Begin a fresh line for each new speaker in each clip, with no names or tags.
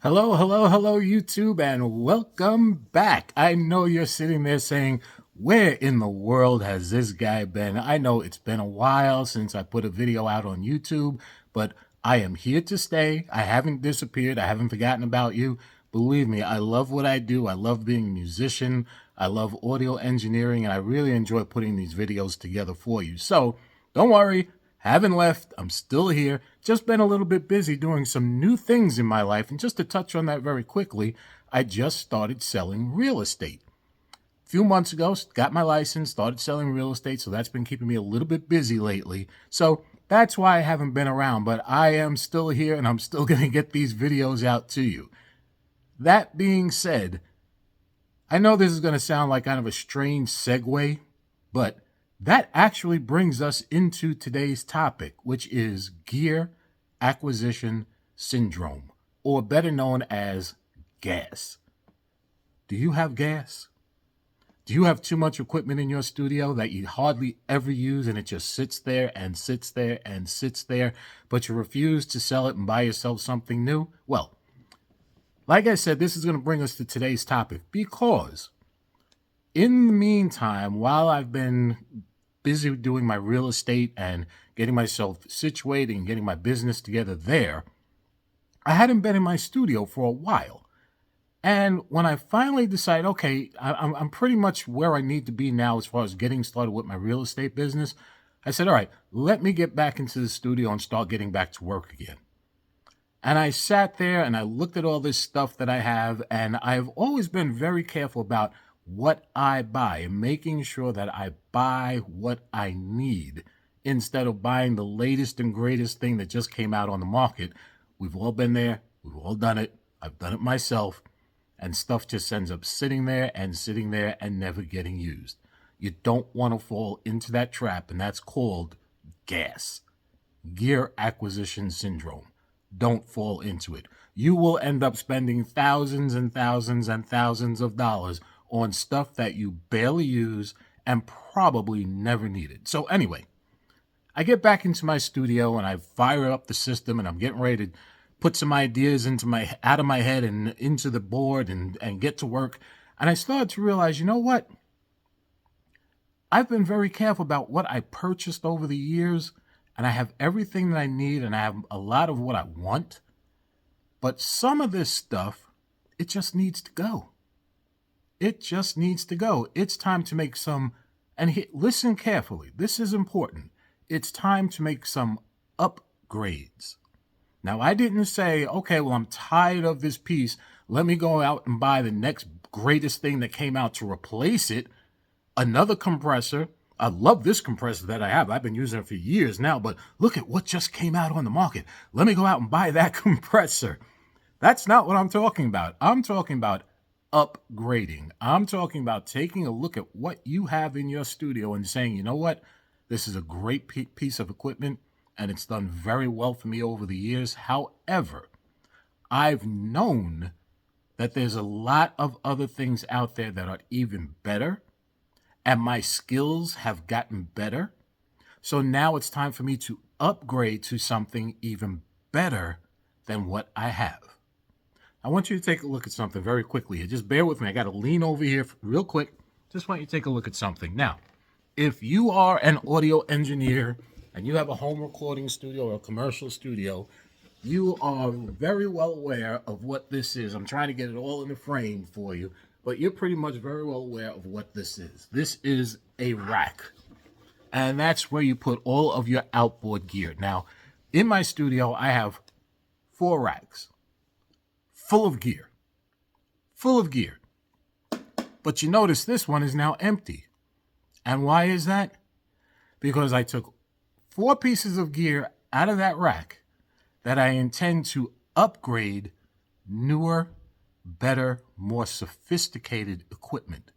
Hello, hello, hello, YouTube, and welcome back. I know you're sitting there saying, where in the world has this guy been? I know it's been a while since I put a video out on YouTube, but I am here to stay. I haven't disappeared. I haven't forgotten about you. Believe me, I love what I do. I love being a musician. I love audio engineering, and I really enjoy putting these videos together for you. So don't worry. Haven't left. I'm still here. Just been a little bit busy doing some new things in my life. And just to touch on that very quickly, I just started selling real estate. A few months ago, got my license, started selling real estate. So that's been keeping me a little bit busy lately. So that's why I haven't been around. But I am still here and I'm still going to get these videos out to you. That being said, I know this is going to sound like kind of a strange segue, but that actually brings us into today's topic, which is gear acquisition syndrome, or better known as gas. Do you have gas? Do you have too much equipment in your studio that you hardly ever use and it just sits there and sits there and sits there, but you refuse to sell it and buy yourself something new? Well, like I said, this is going to bring us to today's topic because in the meantime, while I've been busy doing my real estate and getting myself situated and getting my business together there, I hadn't been in my studio for a while. And when I finally decided, okay, I'm pretty much where I need to be now as far as getting started with my real estate business, I said, all right, let me get back into the studio and start getting back to work again. And I sat there and I looked at all this stuff that I have, and I've always been very careful about what I buy and making sure that I buy what I need instead of buying the latest and greatest thing that just came out on the market. We've all been there. We've all done it. I've done it myself. And stuff just ends up sitting there and never getting used. You don't want to fall into that trap, and that's called gas. Gear acquisition syndrome. Don't fall into it. You will end up spending thousands and thousands and thousands of dollars on stuff that you barely use and probably never needed. So anyway, I get back into my studio and I fire up the system and I'm getting ready to put some ideas out of my head and into the board and get to work. And I started to realize, you know what? I've been very careful about what I purchased over the years, and I have everything that I need and I have a lot of what I want. But some of this stuff, it just needs to go. It just needs to go. It's time to make some, and listen carefully, this is important. It's time to make some upgrades. Now, I didn't say, okay, well, I'm tired of this piece. Let me go out and buy the next greatest thing that came out to replace it. Another compressor. I love this compressor that I have. I've been using it for years now, but look at what just came out on the market. Let me go out and buy that compressor. That's not what I'm talking about. I'm talking about upgrading. I'm talking about taking a look at what you have in your studio and saying, you know what? This is a great piece of equipment and it's done very well for me over the years. However, I've known that there's a lot of other things out there that are even better, and my skills have gotten better. So now it's time for me to upgrade to something even better than what I have. I want you to take a look at something very quickly here. Just bear with me. I got to lean over here real quick. Just want you to take a look at something. Now, if you are an audio engineer and you have a home recording studio or a commercial studio, you are very well aware of what this is. I'm trying to get it all in the frame for you, but you're pretty much very well aware of what this is. This is a rack, and that's where you put all of your outboard gear. Now, in my studio, I have 4 racks full of gear. But you notice this one is now empty. And why is that? Because I took 4 pieces of gear out of that rack that I intend to upgrade newer, better, more sophisticated equipment.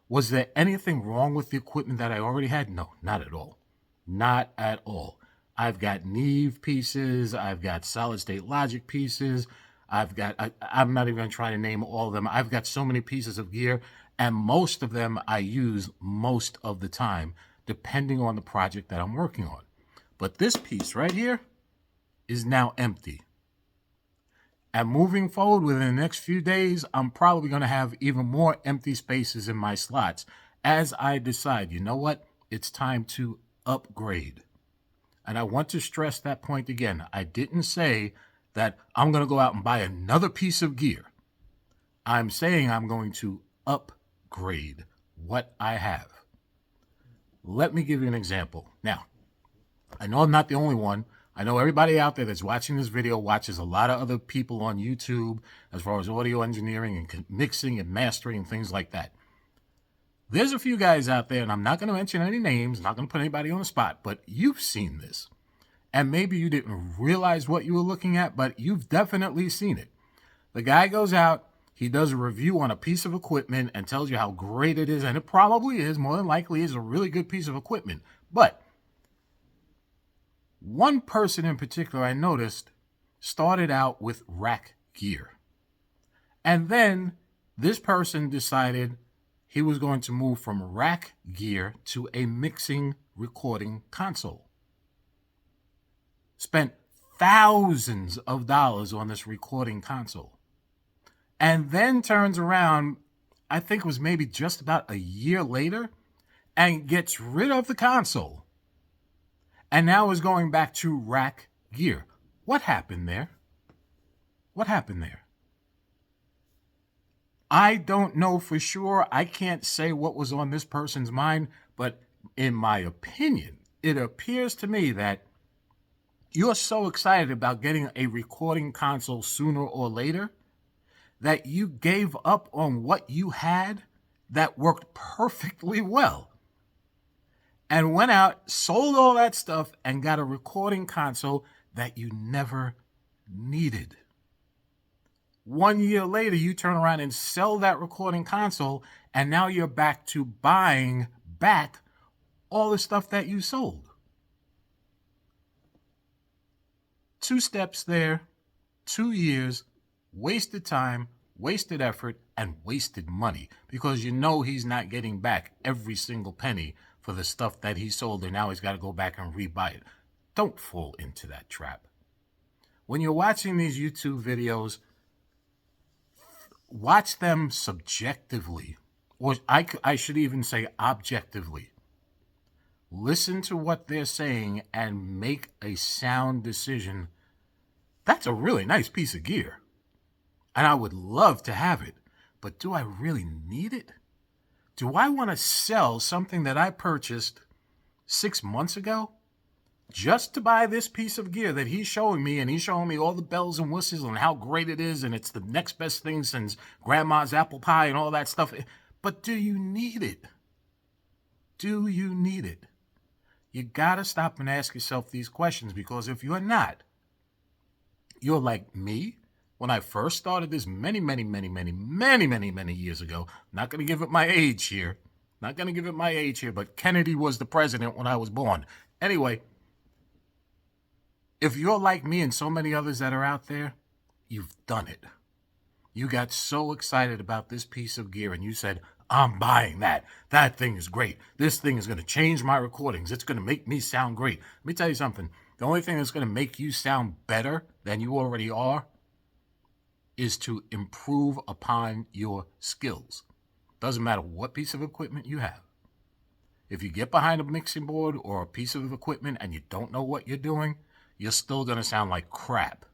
Was there anything wrong with the equipment that I already had? No, not at all. Not at all. I've got Neve pieces. I've got solid state logic pieces. I'm not even going to try to name all of them. I've got so many pieces of gear, and most of them I use most of the time, depending on the project that I'm working on. But this piece right here is now empty. And moving forward within the next few days, I'm probably going to have even more empty spaces in my slots as I decide, you know what? It's time to upgrade. And I want to stress that point again. I didn't say that I'm going to go out and buy another piece of gear. I'm saying I'm going to upgrade what I have. Let me give you an example. Now, I know I'm not the only one. I know everybody out there that's watching this video watches a lot of other people on YouTube as far as audio engineering and mixing and mastering and things like that. There's a few guys out there, and I'm not going to mention any names, not going to put anybody on the spot, but you've seen this. And maybe you didn't realize what you were looking at, but you've definitely seen it. The guy goes out, he does a review on a piece of equipment and tells you how great it is, and it probably is, more than likely is a really good piece of equipment. But one person in particular I noticed started out with rack gear. And then this person decided he was going to move from rack gear to a mixing recording console. Spent thousands of dollars on this recording console. And then turns around, I think it was maybe just about a year later, and gets rid of the console. And now is going back to rack gear. What happened there? What happened there? I don't know for sure. I can't say what was on this person's mind, but in my opinion, it appears to me that you're so excited about getting a recording console sooner or later that you gave up on what you had that worked perfectly well and went out, sold all that stuff, and got a recording console that you never needed. 1 year later, you turn around and sell that recording console, and now you're back to buying back all the stuff that you sold. 2 steps there, 2 years, wasted time, wasted effort, and wasted money because you know he's not getting back every single penny for the stuff that he sold, and now he's got to go back and rebuy it. Don't fall into that trap. When you're watching these YouTube videos, watch them subjectively, or I should even say objectively. Listen to what they're saying and make a sound decision. That's a really nice piece of gear, and I would love to have it, but do I really need it? Do I want to sell something that I purchased 6 months ago just to buy this piece of gear that he's showing me, and he's showing me all the bells and whistles and how great it is, and it's the next best thing since grandma's apple pie and all that stuff. But do you need it? Do you need it? You got to stop and ask yourself these questions, because if you're not, you're like me. When I first started this many years ago, not going to give it my age here, but Kennedy was the president when I was born. Anyway, if you're like me and so many others that are out there, you've done it. You got so excited about this piece of gear and you said, I'm buying that. That thing is great. This thing is going to change my recordings. It's going to make me sound great. Let me tell you something. The only thing that's going to make you sound better than you already are is to improve upon your skills. Doesn't matter what piece of equipment you have. If you get behind a mixing board or a piece of equipment and you don't know what you're doing, you're still going to sound like crap.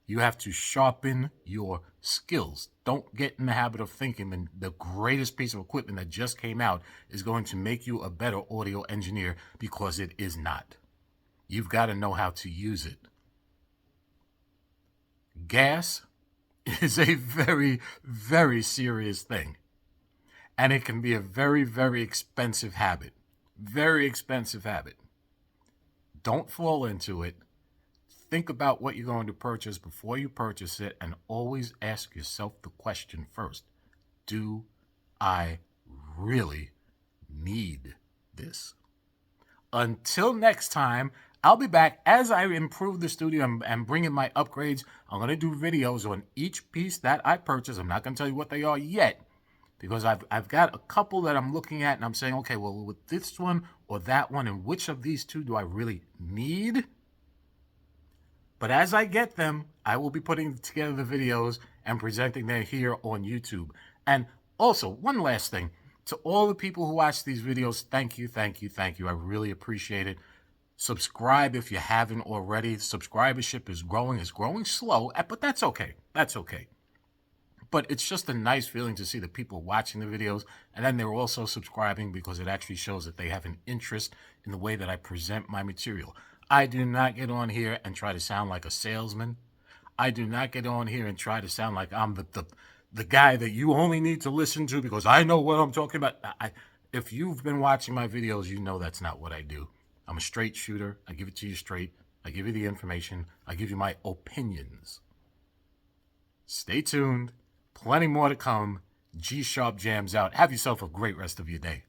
You have to sharpen your skills. Don't get in the habit of thinking that the greatest piece of equipment that just came out is going to make you a better audio engineer, because it is not. You've got to know how to use it. Gas is a very, very serious thing. And it can be a very, very expensive habit. Very expensive habit. Don't fall into it. Think about what you're going to purchase before you purchase it, and always ask yourself the question first. Do I really need this? Until next time, I'll be back as I improve the studio and bring in my upgrades. I'm going to do videos on each piece that I purchase. I'm not going to tell you what they are yet, because I've got a couple that I'm looking at and I'm saying, okay, well, with this one or that one, and which of these two do I really need? But as I get them, I will be putting together the videos and presenting them here on YouTube. And also, one last thing. To all the people who watch these videos, thank you, thank you, thank you. I really appreciate it. Subscribe if you haven't already. Subscribership is growing slow, but that's okay. That's okay. But it's just a nice feeling to see the people watching the videos, and then they're also subscribing because it actually shows that they have an interest in the way that I present my material. I do not get on here and try to sound like a salesman. I do not get on here and try to sound like I'm the guy that you only need to listen to because I know what I'm talking about. If you've been watching my videos, you know that's not what I do. I'm a straight shooter. I give it to you straight. I give you the information. I give you my opinions. Stay tuned. Plenty more to come. G Sharp Jams out. Have yourself a great rest of your day.